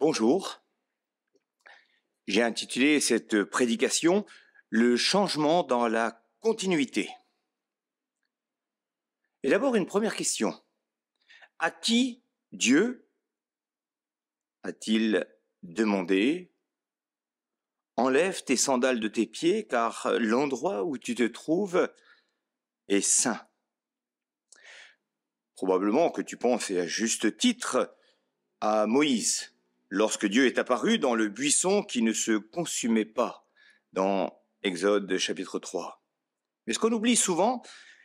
Bonjour, j'ai intitulé cette prédication « Le changement dans la continuité ». Et d'abord une première question. À qui Dieu a-t-il demandé « Enlève tes sandales de tes pieds car l'endroit où tu te trouves est saint ». Probablement que tu penses, et à juste titre, à Moïse, lorsque Dieu est apparu dans le buisson qui ne se consumait pas, dans Exode chapitre 3. Mais ce qu'on oublie souvent,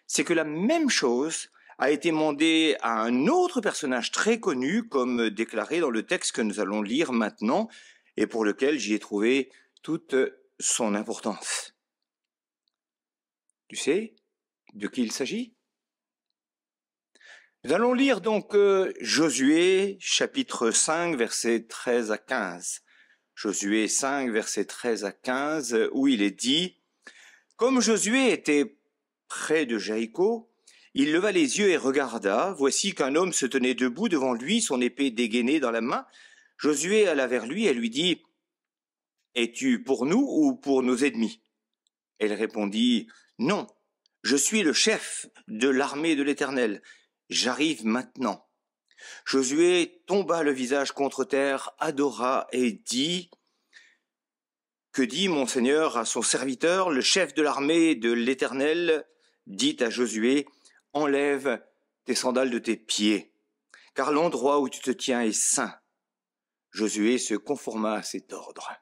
c'est que la même chose a été demandée à un autre personnage très connu, comme déclaré dans le texte que nous allons lire maintenant, et pour lequel j'y ai trouvé toute son importance. Tu sais de qui il s'agit ? Nous allons lire donc Josué chapitre 5, versets 13 à 15. Josué 5, versets 13 à 15, où il est dit « Comme Josué était près de Jéricho, il leva les yeux et regarda. Voici qu'un homme se tenait debout devant lui, son épée dégainée dans la main. Josué alla vers lui et lui dit « Es-tu pour nous ou pour nos ennemis ?» Elle répondit « Non, je suis le chef de l'armée de l'Éternel. J'arrive maintenant. » Josué tomba le visage contre terre, adora et dit « Que dit mon Seigneur à son serviteur, le chef de l'armée de l'Éternel, dit à Josué, enlève tes sandales de tes pieds, car l'endroit où tu te tiens est saint. » Josué se conforma à cet ordre.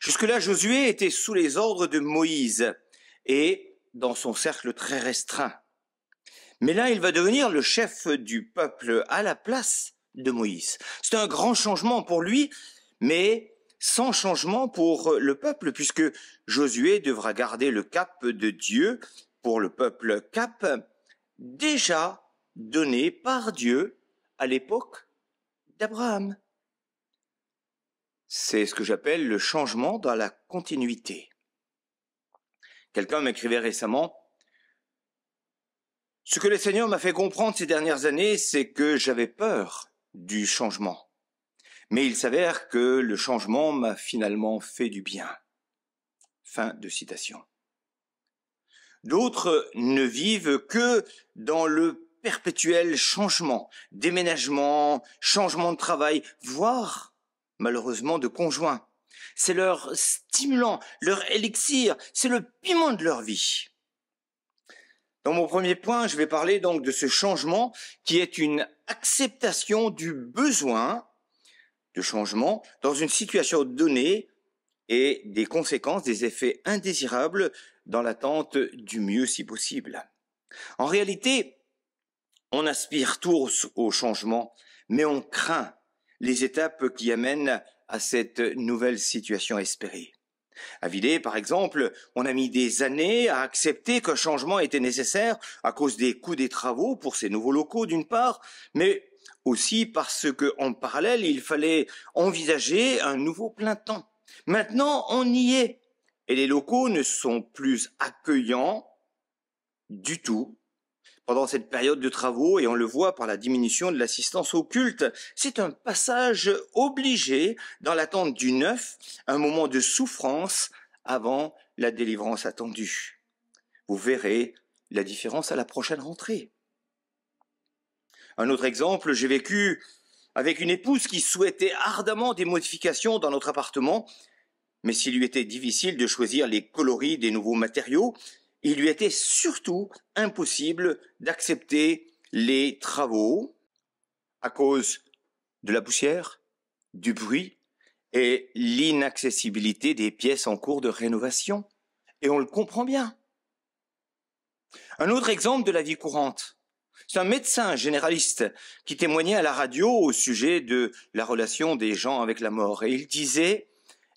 Jusque-là, Josué était sous les ordres de Moïse et dans son cercle très restreint. Mais là, il va devenir le chef du peuple à la place de Moïse. C'est un grand changement pour lui, mais sans changement pour le peuple, puisque Josué devra garder le cap de Dieu pour le peuple, cap déjà donné par Dieu à l'époque d'Abraham. C'est ce que j'appelle le changement dans la continuité. Quelqu'un m'écrivait récemment « Ce que le Seigneur m'a fait comprendre ces dernières années, c'est que j'avais peur du changement. Mais il s'avère que le changement m'a finalement fait du bien. » Fin de citation. D'autres ne vivent que dans le perpétuel changement, déménagement, changement de travail, voire malheureusement de conjoint. C'est leur stimulant, leur élixir, c'est le piment de leur vie. Dans mon premier point, je vais parler donc de ce changement qui est une acceptation du besoin de changement dans une situation donnée et des conséquences, des effets indésirables dans l'attente du mieux si possible. En réalité, on aspire tous au changement, mais on craint les étapes qui amènent à cette nouvelle situation espérée. À Villers, par exemple, on a mis des années à accepter qu'un changement était nécessaire à cause des coûts des travaux pour ces nouveaux locaux d'une part, mais aussi parce qu'en parallèle, il fallait envisager un nouveau plein temps. Maintenant, on y est et les locaux ne sont plus accueillants du tout pendant cette période de travaux, et on le voit par la diminution de l'assistance au culte. C'est un passage obligé dans l'attente du neuf, un moment de souffrance avant la délivrance attendue. Vous verrez la différence à la prochaine rentrée. Un autre exemple, j'ai vécu avec une épouse qui souhaitait ardemment des modifications dans notre appartement, mais s'il lui était difficile de choisir les coloris des nouveaux matériaux, il lui était surtout impossible d'accepter les travaux à cause de la poussière, du bruit et l'inaccessibilité des pièces en cours de rénovation. Et on le comprend bien. Un autre exemple de la vie courante. C'est un médecin généraliste qui témoignait à la radio au sujet de la relation des gens avec la mort. Et il disait,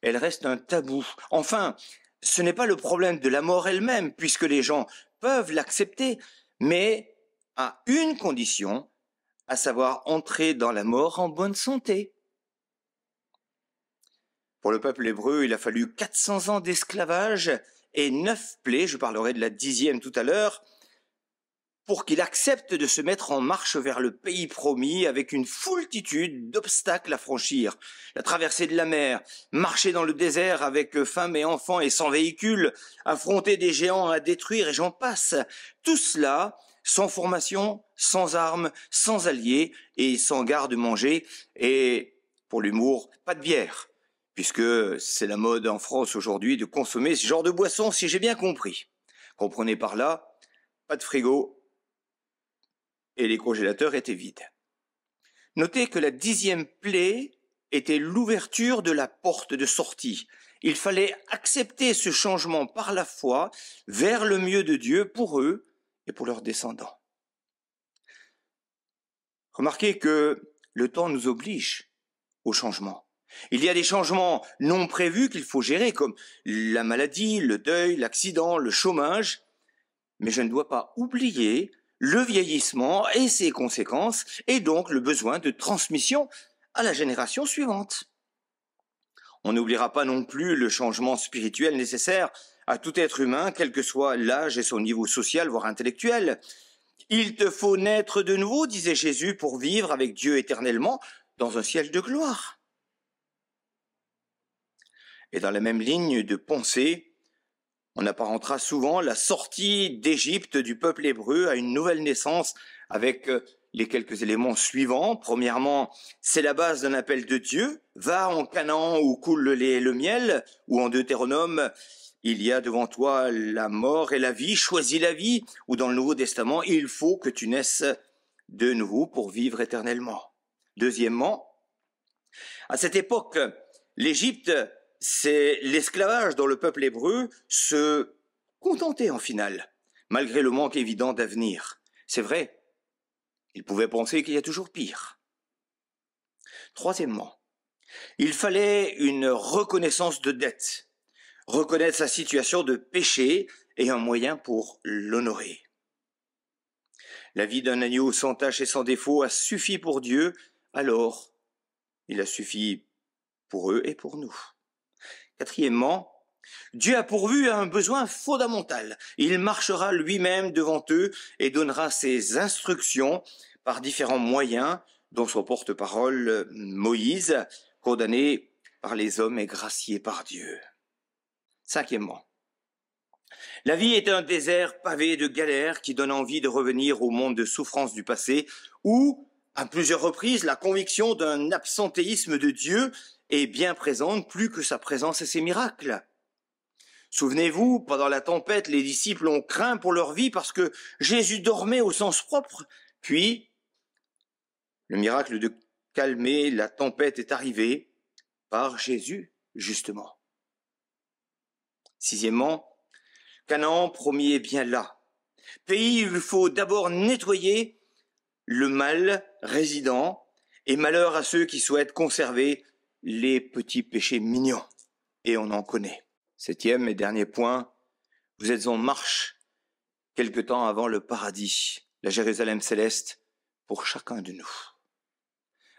elle reste un tabou. Enfin, ce n'est pas le problème de la mort elle-même, puisque les gens peuvent l'accepter, mais à une condition, à savoir entrer dans la mort en bonne santé. Pour le peuple hébreu, il a fallu 400 ans d'esclavage et 9 plaies, je parlerai de la 10e tout à l'heure, pour qu'il accepte de se mettre en marche vers le pays promis avec une foultitude d'obstacles à franchir. La traversée de la mer, marcher dans le désert avec femmes et enfants et sans véhicule, affronter des géants à détruire et j'en passe. Tout cela sans formation, sans armes, sans alliés et sans garde-manger. Et pour l'humour, pas de bière, puisque c'est la mode en France aujourd'hui de consommer ce genre de boisson, si j'ai bien compris. Comprenez par là, pas de frigo et les congélateurs étaient vides. Notez que la 10e plaie était l'ouverture de la porte de sortie. Il fallait accepter ce changement par la foi vers le mieux de Dieu pour eux et pour leurs descendants. Remarquez que le temps nous oblige au changement. Il y a des changements non prévus qu'il faut gérer, comme la maladie, le deuil, l'accident, le chômage. Mais je ne dois pas oublier le vieillissement et ses conséquences, et donc le besoin de transmission à la génération suivante. On n'oubliera pas non plus le changement spirituel nécessaire à tout être humain, quel que soit l'âge et son niveau social, voire intellectuel. Il te faut naître de nouveau, disait Jésus, pour vivre avec Dieu éternellement dans un ciel de gloire. Et dans la même ligne de pensée, on apparentera souvent la sortie d'Égypte du peuple hébreu à une nouvelle naissance avec les quelques éléments suivants. Premièrement, c'est la base d'un appel de Dieu. Va en Canaan où coule le lait et le miel, ou en Deutéronome, il y a devant toi la mort et la vie, choisis la vie, ou dans le Nouveau Testament, il faut que tu naisses de nouveau pour vivre éternellement. Deuxièmement, à cette époque, l'Égypte, c'est l'esclavage dont le peuple hébreu se contentait en finale, malgré le manque évident d'avenir. C'est vrai, il pouvait penser qu'il y a toujours pire. Troisièmement, il fallait une reconnaissance de dette, reconnaître sa situation de péché et un moyen pour l'honorer. La vie d'un agneau sans tache et sans défaut a suffi pour Dieu, alors il a suffi pour eux et pour nous. Quatrièmement, Dieu a pourvu à un besoin fondamental. Il marchera lui-même devant eux et donnera ses instructions par différents moyens, dont son porte-parole Moïse, condamné par les hommes et gracié par Dieu. Cinquièmement, la vie est un désert pavé de galères qui donne envie de revenir au monde de souffrance du passé où, à plusieurs reprises, la conviction d'un absentéisme de Dieu est bien présente, plus que sa présence et ses miracles. Souvenez-vous, pendant la tempête, les disciples ont craint pour leur vie parce que Jésus dormait au sens propre. Puis, le miracle de calmer la tempête est arrivé par Jésus, justement. Sixièmement, Canaan promis est bien là. Pays où il faut d'abord nettoyer le mal résident et malheur à ceux qui souhaitent conserver les petits péchés mignons. Et on en connaît. Septième et dernier point, vous êtes en marche quelque temps avant le paradis, la Jérusalem céleste, pour chacun de nous.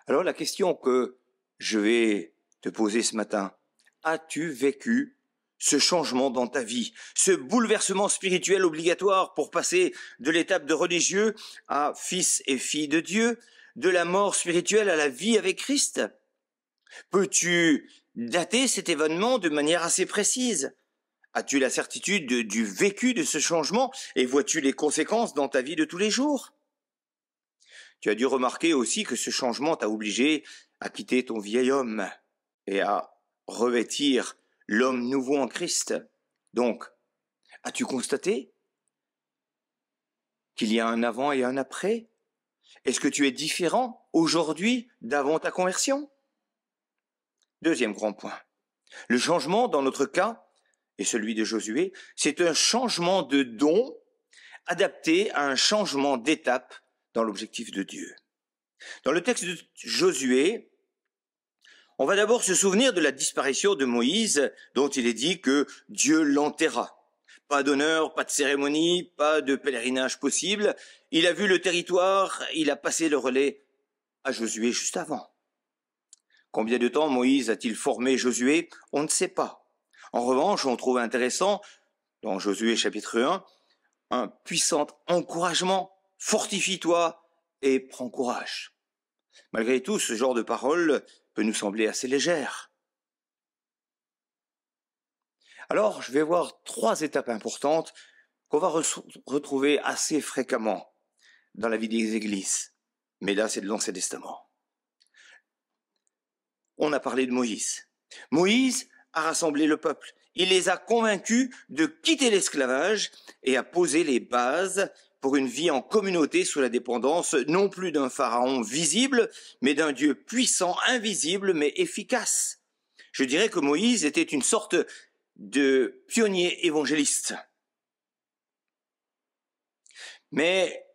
Alors la question que je vais te poser ce matin, as-tu vécu ce changement dans ta vie, ce bouleversement spirituel obligatoire pour passer de l'étape de religieux à fils et filles de Dieu, de la mort spirituelle à la vie avec Christ? Peux-tu dater cet événement de manière assez précise? As-tu la certitude du vécu de ce changement et vois-tu les conséquences dans ta vie de tous les jours? Tu as dû remarquer aussi que ce changement t'a obligé à quitter ton vieil homme et à revêtir l'homme nouveau en Christ. Donc, as-tu constaté qu'il y a un avant et un après? Est-ce que tu es différent aujourd'hui d'avant ta conversion? Deuxième grand point. Le changement, dans notre cas, et celui de Josué, c'est un changement de don adapté à un changement d'étape dans l'objectif de Dieu. Dans le texte de Josué, on va d'abord se souvenir de la disparition de Moïse, dont il est dit que Dieu l'enterra. Pas d'honneur, pas de cérémonie, pas de pèlerinage possible. Il a vu le territoire, il a passé le relais à Josué juste avant. Combien de temps Moïse a-t-il formé Josué? On ne sait pas. En revanche, on trouve intéressant, dans Josué chapitre 1, un puissant encouragement fortifie-toi et prends courage. Malgré tout, ce genre de parole peut nous sembler assez légère. Alors, je vais voir 3 étapes importantes qu'on va retrouver assez fréquemment dans la vie des églises. Mais là, c'est de l'Ancien Testament. On a parlé de Moïse. Moïse a rassemblé le peuple. Il les a convaincus de quitter l'esclavage et a posé les bases pour une vie en communauté sous la dépendance non plus d'un pharaon visible, mais d'un Dieu puissant, invisible, mais efficace. Je dirais que Moïse était une sorte de pionnier évangéliste. Mais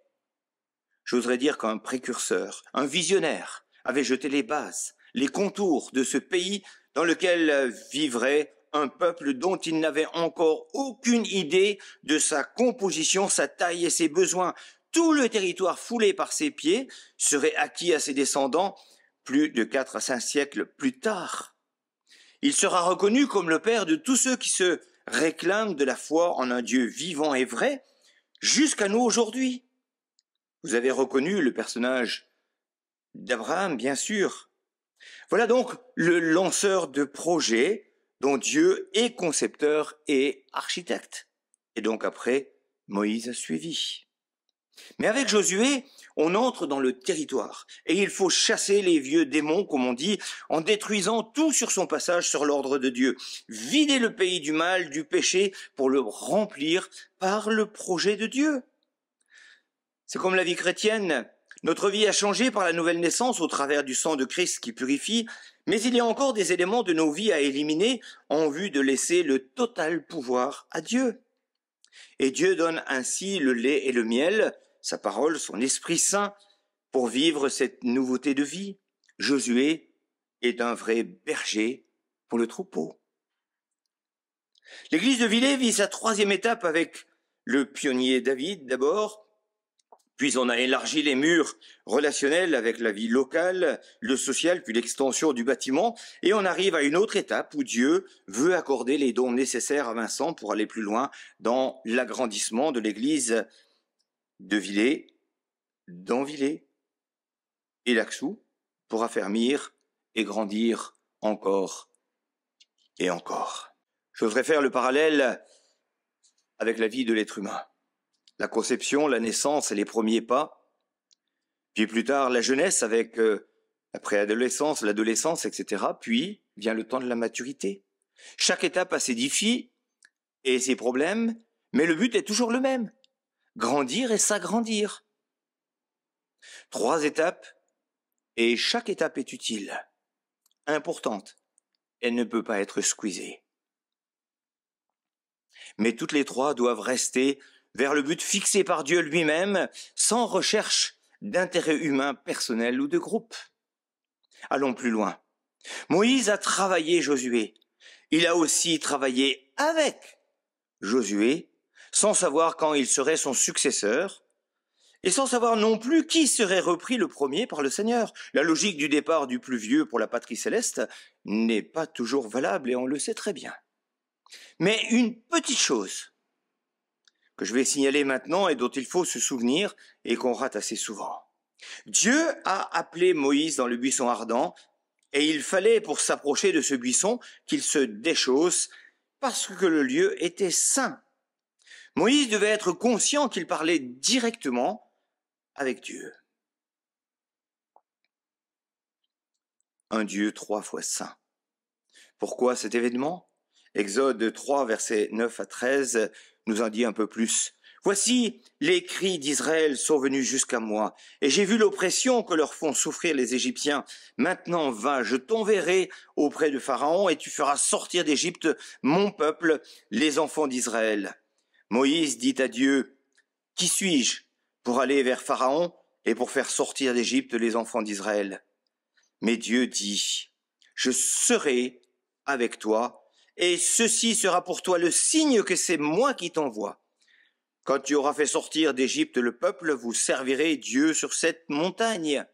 j'oserais dire qu'un précurseur, un visionnaire, avait jeté les bases, les contours de ce pays dans lequel vivrait un peuple dont il n'avait encore aucune idée de sa composition, sa taille et ses besoins. Tout le territoire foulé par ses pieds serait acquis à ses descendants plus de 4 à 5 siècles plus tard. Il sera reconnu comme le père de tous ceux qui se réclament de la foi en un Dieu vivant et vrai, jusqu'à nous aujourd'hui. Vous avez reconnu le personnage d'Abraham, bien sûr. Voilà donc le lanceur de projets dont Dieu est concepteur et architecte. Et donc après, Moïse a suivi. Mais avec Josué, on entre dans le territoire et il faut chasser les vieux démons, comme on dit, en détruisant tout sur son passage sur l'ordre de Dieu. Vider le pays du mal, du péché, pour le remplir par le projet de Dieu. C'est comme la vie chrétienne. Notre vie a changé par la nouvelle naissance au travers du sang de Christ qui purifie, mais il y a encore des éléments de nos vies à éliminer en vue de laisser le total pouvoir à Dieu. Et Dieu donne ainsi le lait et le miel, sa parole, son Esprit Saint, pour vivre cette nouveauté de vie. Josué est un vrai berger pour le troupeau. L'église de Villers vit sa 3e étape avec le pionnier David d'abord, puis on a élargi les murs relationnels avec la vie locale, le social, puis l'extension du bâtiment, et on arrive à une autre étape où Dieu veut accorder les dons nécessaires à Vincent pour aller plus loin dans l'agrandissement de l'église de Villers, d'Anvillers et d'Axou, pour affermir et grandir encore et encore. J'oserais faire le parallèle avec la vie de l'être humain. La conception, la naissance et les premiers pas, puis plus tard la jeunesse avec la préadolescence, l'adolescence, etc. Puis vient le temps de la maturité. Chaque étape a ses défis et ses problèmes, mais le but est toujours le même, grandir et s'agrandir. 3 étapes, et chaque étape est utile, importante. Elle ne peut pas être squeezée. Mais toutes les 3 doivent rester vers le but fixé par Dieu lui-même, sans recherche d'intérêt humain personnel ou de groupe. Allons plus loin. Moïse a travaillé Josué. Il a aussi travaillé avec Josué, sans savoir quand il serait son successeur, et sans savoir non plus qui serait repris le premier par le Seigneur. La logique du départ du plus vieux pour la patrie céleste n'est pas toujours valable, et on le sait très bien. Mais une petite chose que je vais signaler maintenant et dont il faut se souvenir et qu'on rate assez souvent. Dieu a appelé Moïse dans le buisson ardent et il fallait pour s'approcher de ce buisson qu'il se déchausse parce que le lieu était saint. Moïse devait être conscient qu'il parlait directement avec Dieu. Un Dieu 3 fois saint. Pourquoi cet événement ? Exode 3, versets 9 à 13, nous en dit un peu plus. « Voici, les cris d'Israël sont venus jusqu'à moi, et j'ai vu l'oppression que leur font souffrir les Égyptiens. Maintenant va, je t'enverrai auprès de Pharaon, et tu feras sortir d'Égypte mon peuple, les enfants d'Israël. » Moïse dit à Dieu, « Qui suis-je pour aller vers Pharaon et pour faire sortir d'Égypte les enfants d'Israël ?» Mais Dieu dit, « Je serai avec toi, et ceci sera pour toi le signe que c'est moi qui t'envoie. Quand tu auras fait sortir d'Égypte le peuple, vous servirez Dieu sur cette montagne. »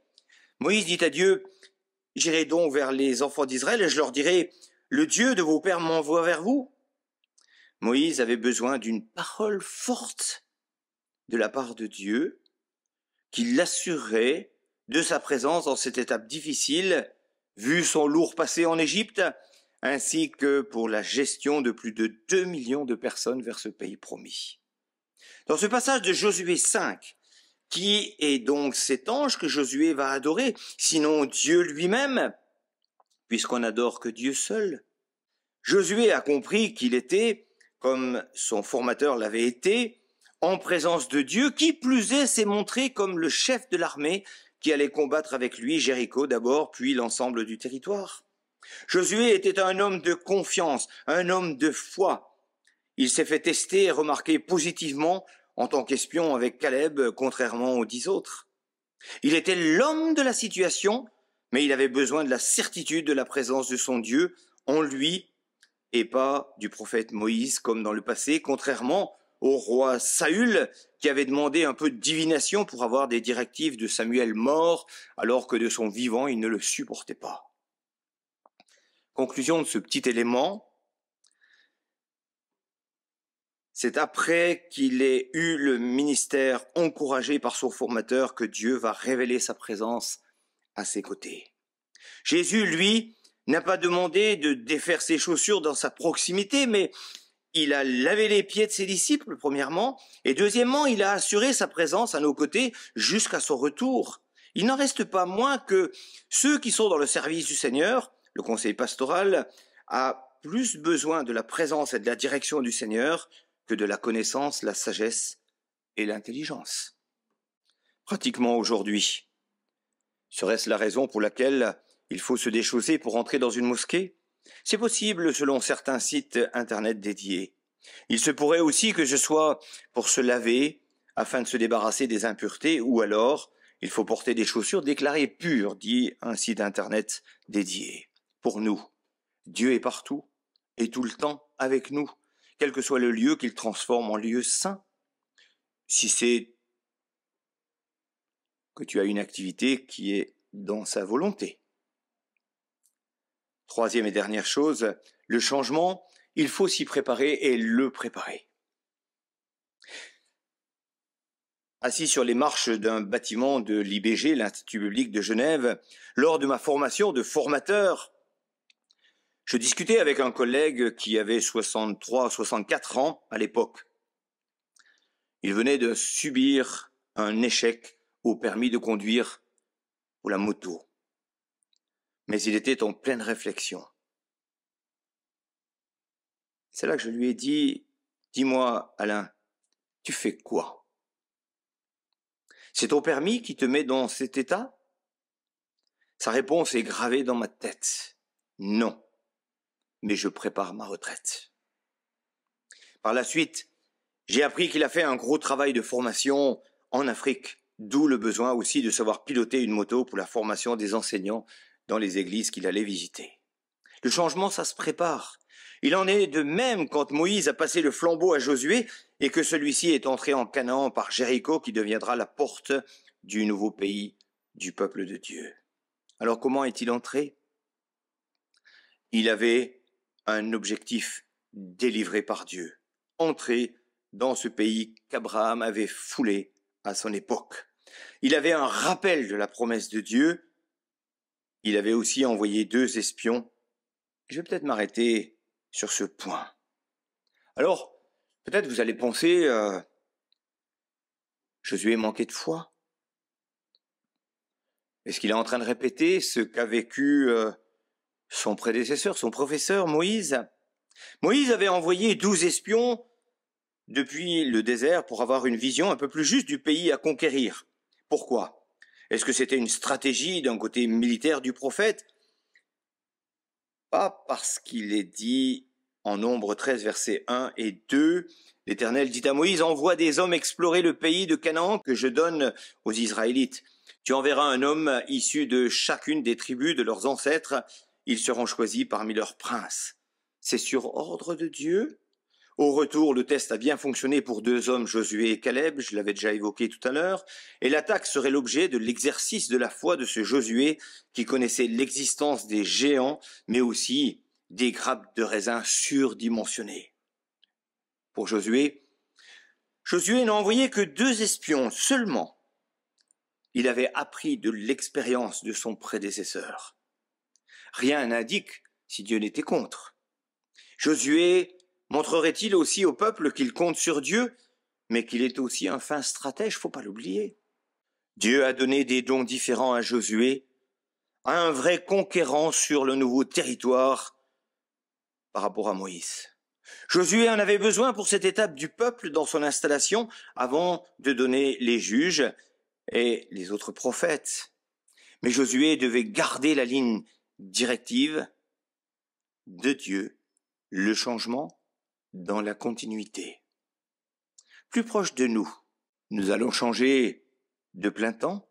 Moïse dit à Dieu, « J'irai donc vers les enfants d'Israël et je leur dirai, le Dieu de vos pères m'envoie vers vous. » Moïse avait besoin d'une parole forte de la part de Dieu qui l'assurerait de sa présence dans cette étape difficile, vu son lourd passé en Égypte, ainsi que pour la gestion de plus de 2 millions de personnes vers ce pays promis. Dans ce passage de Josué 5, qui est donc cet ange que Josué va adorer, sinon Dieu lui-même, puisqu'on n'adore que Dieu seul? Josué a compris qu'il était, comme son formateur l'avait été, en présence de Dieu, qui plus est s'est montré comme le chef de l'armée qui allait combattre avec lui Jéricho d'abord, puis l'ensemble du territoire. Josué était un homme de confiance, un homme de foi. Il s'est fait tester et remarquer positivement en tant qu'espion avec Caleb, contrairement aux 10 autres. Il était l'homme de la situation, mais il avait besoin de la certitude de la présence de son Dieu en lui et pas du prophète Moïse comme dans le passé, contrairement au roi Saül qui avait demandé un peu de divination pour avoir des directives de Samuel mort alors que de son vivant il ne le supportait pas. Conclusion de ce petit élément, c'est après qu'il ait eu le ministère encouragé par son formateur que Dieu va révéler sa présence à ses côtés. Jésus, lui, n'a pas demandé de défaire ses chaussures dans sa proximité, mais il a lavé les pieds de ses disciples, premièrement, et deuxièmement, il a assuré sa présence à nos côtés jusqu'à son retour. Il n'en reste pas moins que ceux qui sont dans le service du Seigneur, le conseil pastoral, a plus besoin de la présence et de la direction du Seigneur que de la connaissance, la sagesse et l'intelligence. Pratiquement aujourd'hui, serait-ce la raison pour laquelle il faut se déchausser pour entrer dans une mosquée? C'est possible selon certains sites internet dédiés. Il se pourrait aussi que ce soit pour se laver afin de se débarrasser des impuretés, ou alors il faut porter des chaussures déclarées pures, dit un site internet dédié. Pour nous, Dieu est partout et tout le temps avec nous, quel que soit le lieu qu'il transforme en lieu saint. Si c'est que tu as une activité qui est dans sa volonté. Troisième et dernière chose, le changement, il faut s'y préparer et le préparer. Assis sur les marches d'un bâtiment de l'IBG, l'Institut biblique de Genève, lors de ma formation de formateur, je discutais avec un collègue qui avait 63-64 ans à l'époque. Il venait de subir un échec au permis de conduire pour la moto. Mais il était en pleine réflexion. C'est là que je lui ai dit, « Dis-moi, Alain, tu fais quoi? C'est ton permis qui te met dans cet état ?» Sa réponse est gravée dans ma tête. « Non, mais je prépare ma retraite. » Par la suite, j'ai appris qu'il a fait un gros travail de formation en Afrique, d'où le besoin aussi de savoir piloter une moto pour la formation des enseignants dans les églises qu'il allait visiter. Le changement, ça se prépare. Il en est de même quand Moïse a passé le flambeau à Josué et que celui-ci est entré en Canaan par Jéricho qui deviendra la porte du nouveau pays du peuple de Dieu. Alors comment est-il entré? Il avait un objectif délivré par Dieu, entrer dans ce pays qu'Abraham avait foulé à son époque. Il avait un rappel de la promesse de Dieu. Il avait aussi envoyé 2 espions. Je vais peut-être m'arrêter sur ce point. Alors, peut-être vous allez penser, Josué manquait de foi. Est-ce qu'il est en train de répéter ce qu'a vécu son prédécesseur, son professeur Moïse? Moïse avait envoyé 12 espions depuis le désert pour avoir une vision un peu plus juste du pays à conquérir. Pourquoi? Est-ce que c'était une stratégie d'un côté militaire du prophète? Pas parce qu'il est dit en Nombre 13, versets 1 et 2, l'Éternel dit à Moïse, « Envoie des hommes explorer le pays de Canaan que je donne aux Israélites. Tu enverras un homme issu de chacune des tribus de leurs ancêtres. Ils seront choisis parmi leurs princes. » C'est sur ordre de Dieu. Au retour, le test a bien fonctionné pour 2 hommes, Josué et Caleb, je l'avais déjà évoqué tout à l'heure, et l'attaque serait l'objet de l'exercice de la foi de ce Josué qui connaissait l'existence des géants, mais aussi des grappes de raisins surdimensionnées. Pour Josué n'a envoyé que 2 espions seulement, Il avait appris de l'expérience de son prédécesseur. Rien n'indique si Dieu n'était contre. Josué montrerait-il aussi au peuple qu'il compte sur Dieu, mais qu'il est aussi un fin stratège, faut pas l'oublier. Dieu a donné des dons différents à Josué, un vrai conquérant sur le nouveau territoire par rapport à Moïse. Josué en avait besoin pour cette étape du peuple dans son installation avant de donner les juges et les autres prophètes. Mais Josué devait garder la ligne directive de Dieu, le changement dans la continuité. Plus proche de nous, nous allons changer de plein temps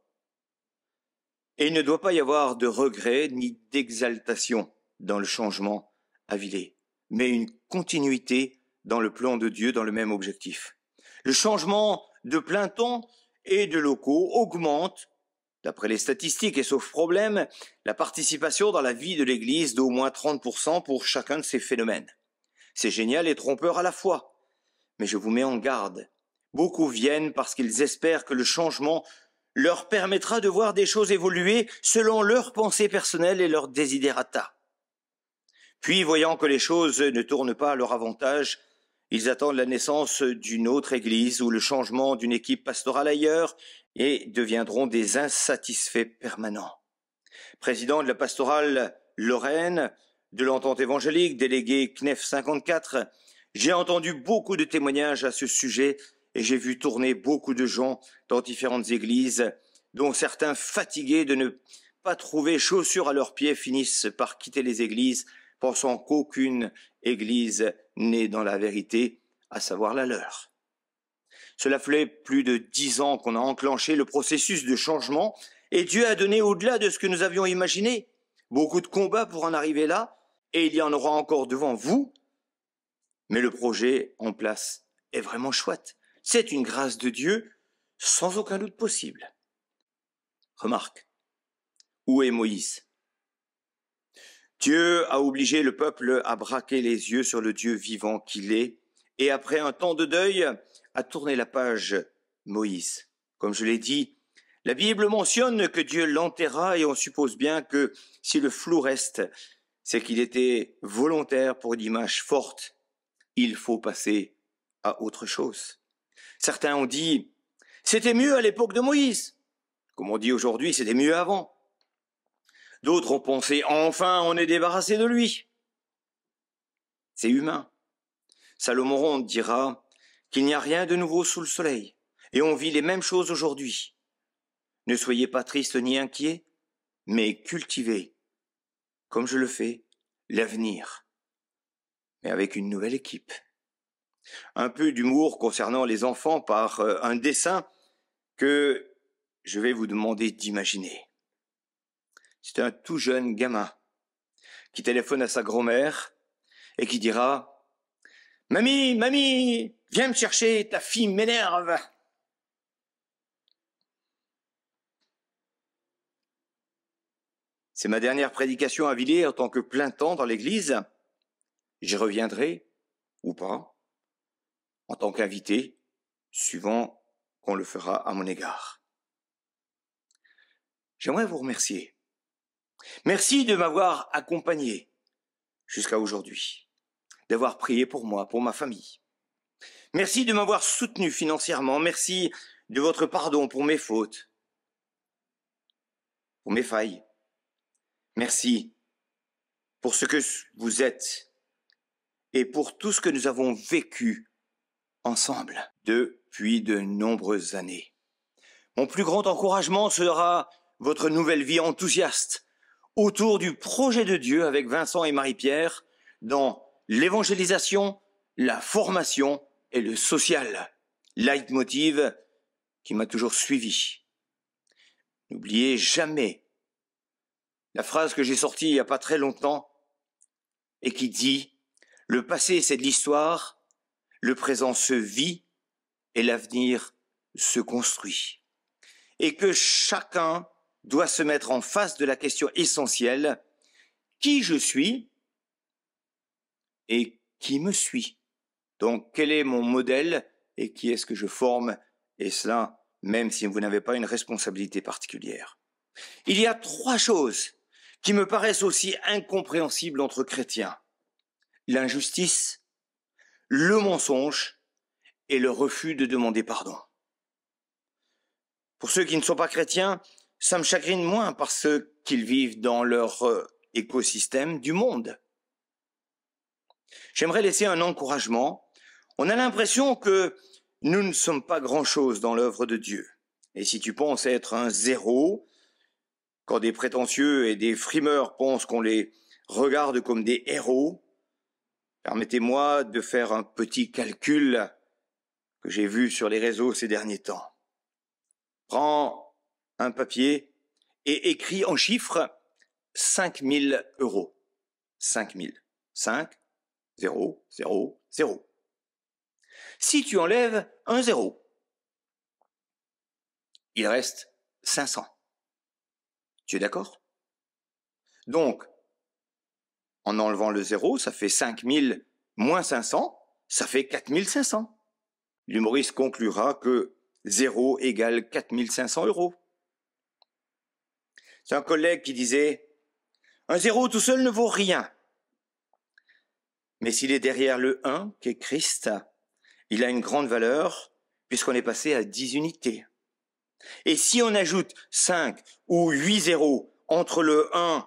et il ne doit pas y avoir de regret ni d'exaltation dans le changement avilé, mais une continuité dans le plan de Dieu, dans le même objectif. Le changement de plein temps et de locaux augmente, d'après les statistiques et sauf problème, la participation dans la vie de l'Église d'au moins 30% pour chacun de ces phénomènes. C'est génial et trompeur à la fois, mais je vous mets en garde. Beaucoup viennent parce qu'ils espèrent que le changement leur permettra de voir des choses évoluer selon leurs pensées personnelles et leurs desiderata. Puis, voyant que les choses ne tournent pas à leur avantage, ils attendent la naissance d'une autre église ou le changement d'une équipe pastorale ailleurs et deviendront des insatisfaits permanents. Président de la pastorale Lorraine, de l'entente évangélique, délégué CNEF 54, j'ai entendu beaucoup de témoignages à ce sujet et j'ai vu tourner beaucoup de gens dans différentes églises, dont certains fatigués de ne pas trouver chaussures à leurs pieds finissent par quitter les églises, pensant qu'aucune église n'est dans la vérité, à savoir la leur. Cela fait plus de 10 ans qu'on a enclenché le processus de changement et Dieu a donné au-delà de ce que nous avions imaginé. Beaucoup de combats pour en arriver là et il y en aura encore devant vous, mais le projet en place est vraiment chouette. C'est une grâce de Dieu sans aucun doute possible. Remarque, où est Moïse ? Dieu a obligé le peuple à braquer les yeux sur le Dieu vivant qu'il est, et après un temps de deuil, à tourner la page Moïse. Comme je l'ai dit, la Bible mentionne que Dieu l'enterra et on suppose bien que si le flou reste, c'est qu'il était volontaire pour une image forte. Il faut passer à autre chose. Certains ont dit, c'était mieux à l'époque de Moïse. Comme on dit aujourd'hui, c'était mieux avant. D'autres ont pensé, enfin, on est débarrassé de lui. C'est humain. Salomon Ronde dira qu'il n'y a rien de nouveau sous le soleil, et on vit les mêmes choses aujourd'hui. Ne soyez pas tristes ni inquiets, mais cultivez, comme je le fais, l'avenir, mais avec une nouvelle équipe. Un peu d'humour concernant les enfants par un dessin que je vais vous demander d'imaginer. C'est un tout jeune gamin qui téléphone à sa grand-mère et qui dira « Mamie, mamie, viens me chercher, ta fille m'énerve !» C'est ma dernière prédication à Villers en tant que plein temps dans l'église. J'y reviendrai, ou pas, en tant qu'invité, suivant qu'on le fera à mon égard. J'aimerais vous remercier. Merci de m'avoir accompagné jusqu'à aujourd'hui, d'avoir prié pour moi, pour ma famille. Merci de m'avoir soutenu financièrement. Merci de votre pardon pour mes fautes, pour mes failles. Merci pour ce que vous êtes et pour tout ce que nous avons vécu ensemble depuis de nombreuses années. Mon plus grand encouragement sera votre nouvelle vie enthousiaste autour du projet de Dieu avec Vincent et Marie-Pierre dans l'évangélisation, la formation et le social, leitmotiv qui m'a toujours suivi. N'oubliez jamais la phrase que j'ai sortie il n'y a pas très longtemps et qui dit « Le passé, c'est de l'histoire, le présent se vit et l'avenir se construit. » Et que chacun doit se mettre en face de la question essentielle « Qui je suis et qui me suit ?» Donc, quel est mon modèle et qui est-ce que je forme? Et cela même si vous n'avez pas une responsabilité particulière. Il y a 3 choses qui me paraissent aussi incompréhensibles entre chrétiens. L'injustice, le mensonge et le refus de demander pardon. Pour ceux qui ne sont pas chrétiens, ça me chagrine moins parce qu'ils vivent dans leur écosystème du monde. J'aimerais laisser un encouragement. On a l'impression que nous ne sommes pas grand-chose dans l'œuvre de Dieu. Et si tu penses être un zéro, quand des prétentieux et des frimeurs pensent qu'on les regarde comme des héros, permettez-moi de faire un petit calcul que j'ai vu sur les réseaux ces derniers temps. Prends un papier et écris en chiffres 5 000 euros. 5 000. 5, 0, 0, 0. Si tu enlèves un zéro, il reste 500. Tu es d'accord? Donc, en enlevant le zéro, ça fait 5 000 moins 500, ça fait 4 500. L'humoriste conclura que 0 égale 4 500 euros. C'est un collègue qui disait « Un zéro tout seul ne vaut rien. Mais s'il est derrière le 1, qui est Christ, il a une grande valeur puisqu'on est passé à 10 unités. Et si on ajoute 5 ou 8 zéros entre le 1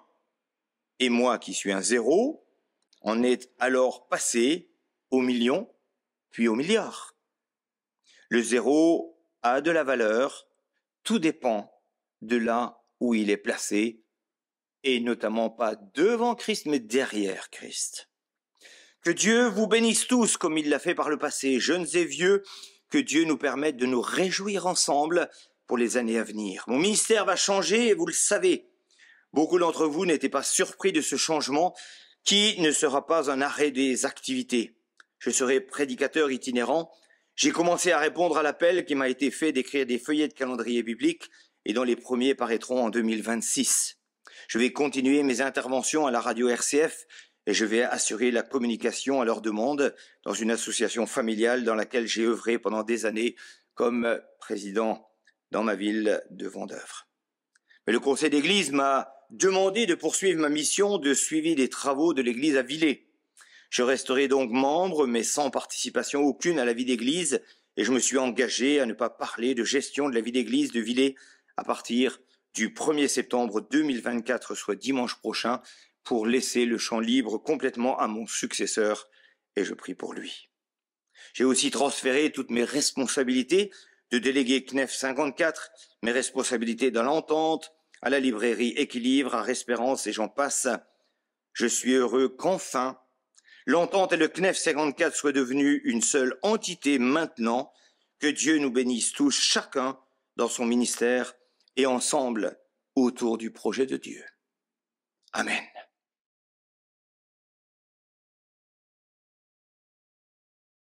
et moi qui suis un zéro, on est alors passé au million, puis au milliard. Le zéro a de la valeur, tout dépend de là où il est placé, et notamment pas devant Christ, mais derrière Christ. Que Dieu vous bénisse tous comme il l'a fait par le passé, jeunes et vieux, que Dieu nous permette de nous réjouir ensemble pour les années à venir. Mon ministère va changer et vous le savez. Beaucoup d'entre vous n'étaient pas surpris de ce changement qui ne sera pas un arrêt des activités. Je serai prédicateur itinérant. J'ai commencé à répondre à l'appel qui m'a été fait d'écrire des feuillets de calendrier biblique et dont les premiers paraîtront en 2026. Je vais continuer mes interventions à la radio RCF et je vais assurer la communication à leur demande dans une association familiale dans laquelle j'ai œuvré pendant des années comme président dans ma ville de Vendeuvre. Mais le conseil d'église m'a demandé de poursuivre ma mission de suivi des travaux de l'église à Villers. Je resterai donc membre, mais sans participation aucune à la vie d'église, et je me suis engagé à ne pas parler de gestion de la vie d'église de Villers à partir du 1er septembre 2024, soit dimanche prochain, pour laisser le champ libre complètement à mon successeur, et je prie pour lui. J'ai aussi transféré toutes mes responsabilités de délégué CNEF 54, mes responsabilités dans l'entente, à la librairie Équilibre, à Respérance et j'en passe. Je suis heureux qu'enfin, l'entente et le CNEF 54 soient devenus une seule entité maintenant, que Dieu nous bénisse tous, chacun dans son ministère et ensemble autour du projet de Dieu. Amen.